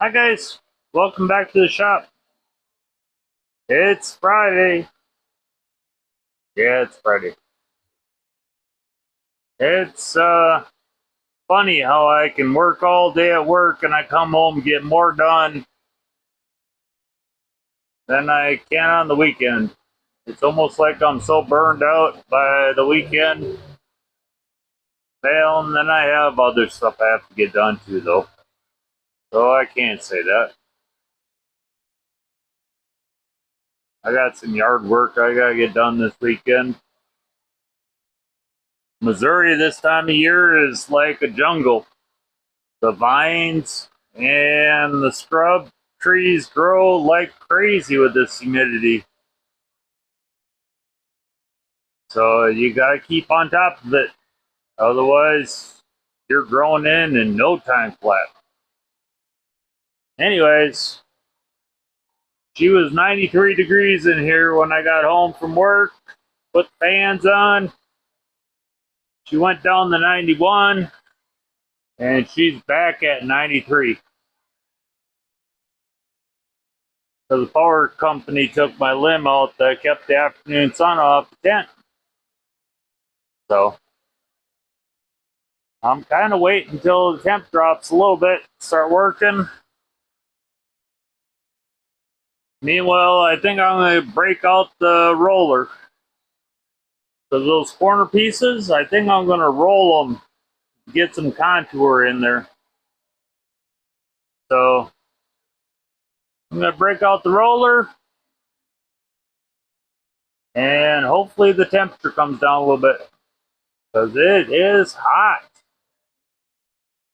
Hi guys, welcome back to the shop. It's Friday. Yeah, it's Friday. It's funny how I can work all day at work and I come home and get more done than I can on the weekend. It's almost like I'm so burned out by the weekend. Well, and then I have other stuff I have to get done too, though. So I can't say that. I got some yard work I gotta get done this weekend. Missouri this time of year is like a jungle. The vines and the scrub trees grow like crazy with this humidity. So you got to keep on top of it. Otherwise, you're growing in no time flat. Anyways, she was 93 degrees in here when I got home from work. Put fans on. She went down to 91 and she's back at 93. So the power company took my limb out that kept the afternoon sun off the tent. So I'm kind of waiting until the temp drops a little bit, start working. Meanwhile, I think I'm going to break out the roller. So those corner pieces, I think I'm going to roll them, get some contour in there. So I'm going to break out the roller, and hopefully the temperature comes down a little bit, because it is hot.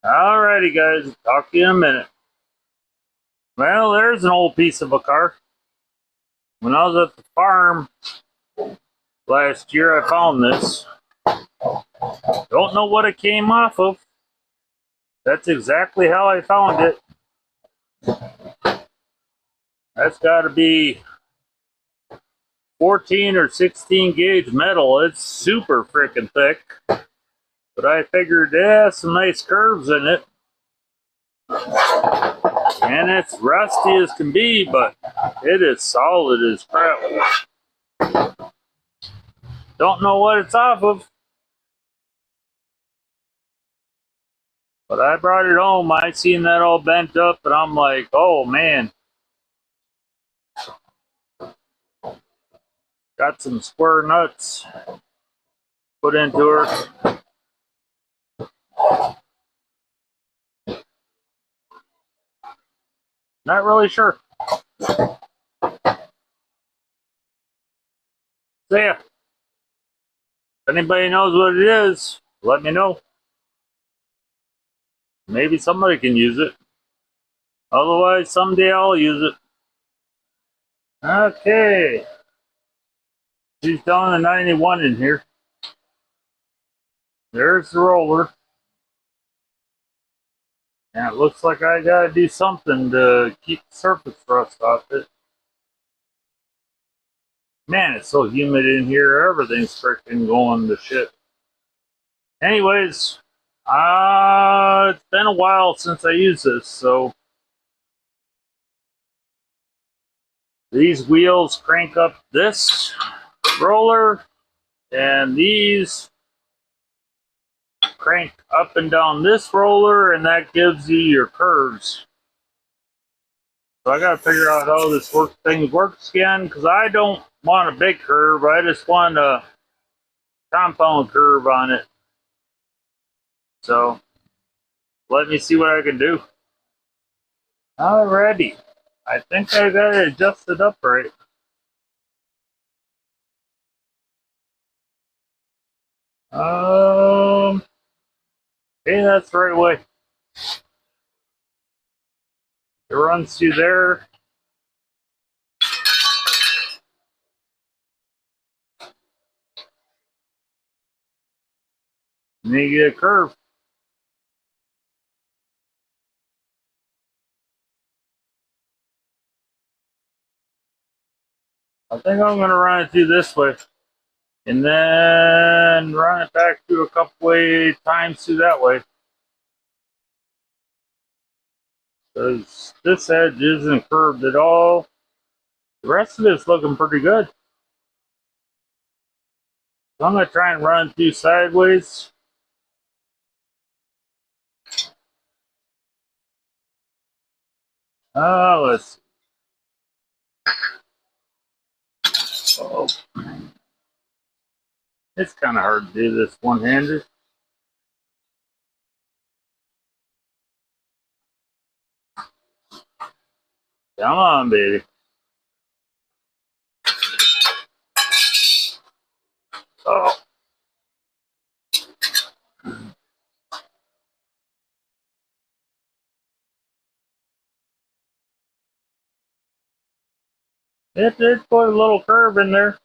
Alrighty guys, talk to you in a minute. Well, there's an old piece of a car. When I was at the farm last year, I found this. Don't know what it came off of. That's exactly how I found it. That's got to be 14 or 16 gauge metal. It's super freaking thick. But I figured it has some nice curves in it. And it's rusty as can be, but it is solid as crap. Don't know what it's off of. But I brought it home. I seen that all bent up, and I'm like, oh man. Got some square nuts put into her. Not really sure. So yeah, if anybody knows what it is, let me know. Maybe somebody can use it. Otherwise, someday I'll use it. Okay. She's down to 91 in here. There's the roller. And it looks like I gotta do something to keep the surface rust off it. Man, it's so humid in here. Everything's freaking going to shit. Anyways, it's been a while since I used this, so these wheels crank up this roller, and these crank up and down this roller, and that gives you your curves. So I gotta figure out how this thing works again, because I don't want a big curve. I just want a compound curve on it. So let me see what I can do. Alrighty. I think I got it adjusted up right. Hey, that's the right way. It runs through there. And then you get a curve. I think I'm going to run it through this way. And then run it back through a couple times through that way. because this edge isn't curved at all. The rest of it's looking pretty good. So I'm going to try and run through sideways. Let's see. Oh. It's kind of hard to do this one-handed. Come on, baby. Oh. It did put a little curve in there.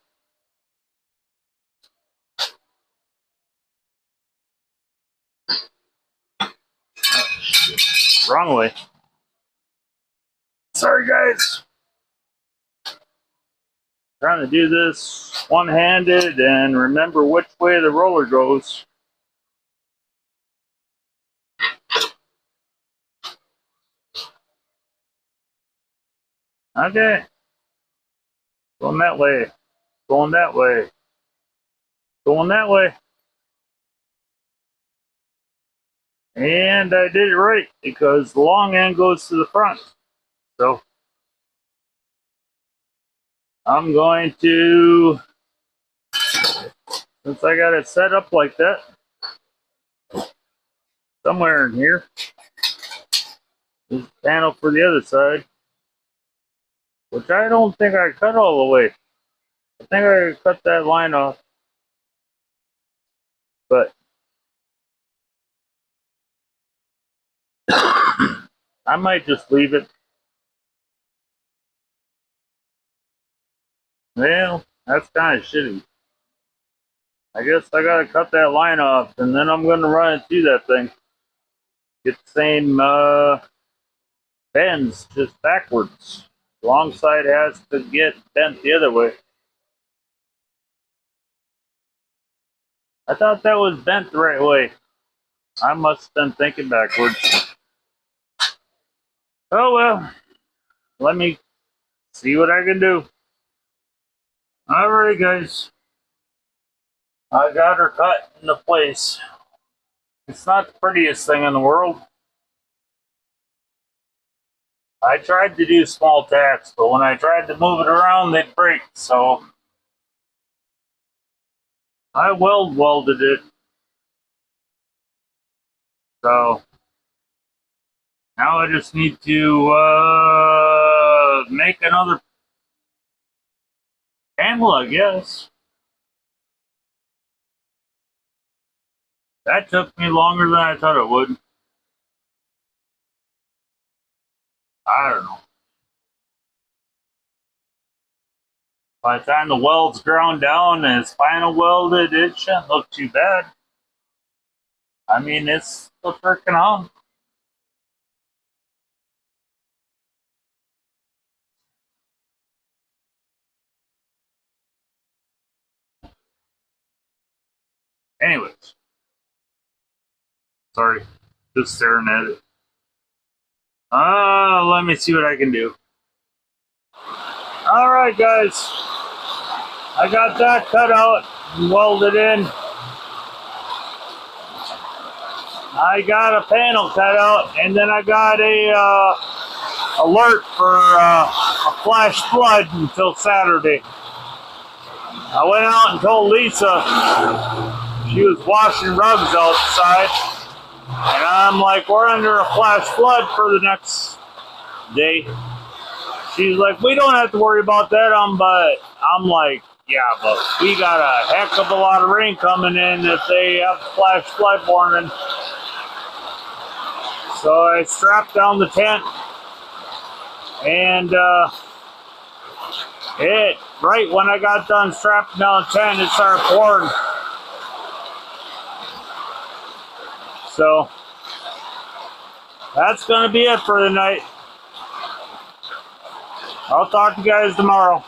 Oh, shit. Wrong way. Sorry, guys. Trying to do this one-handed and remember which way the roller goes. Okay. Going that way. Going that way. Going that way. And I did it right because the long end goes to the front. So I'm going to, since I got it set up like that, somewhere in here, there's a panel for the other side, which I don't think I cut all the way. I think I cut that line off, but I might just leave it. Well, that's kind of shitty. I guess I gotta cut that line off, and then I'm gonna run it through that thing. Get the same bends, just backwards. The long side has to get bent the other way. I thought that was bent the right way. I must have been thinking backwards. Oh well, let me see what I can do. Alright, guys. I got her cut into place. It's not the prettiest thing in the world. I tried to do small tacks, but when I tried to move it around, they'd break, so I welded it. So now I just need to make another panel, I guess. That took me longer than I thought it would. I don't know. By the time the weld's ground down and it's final welded, it shouldn't look too bad. I mean, it's the freaking hung. Anyways, sorry, just staring at it. Let me see what I can do. Alright, guys. I got that cut out and welded in. I got a panel cut out, and then I got a alert for a flash flood until Saturday. I went out and told Lisa she was washing rugs outside, and I'm like, we're under a flash flood for the next day. She's like, we don't have to worry about that, but I'm like, yeah, but we got a heck of a lot of rain coming in if they have flash flood warning. So I strapped down the tent, and right when I got done strapping down the tent, it started pouring. So that's going to be it for the night. I'll talk to you guys tomorrow.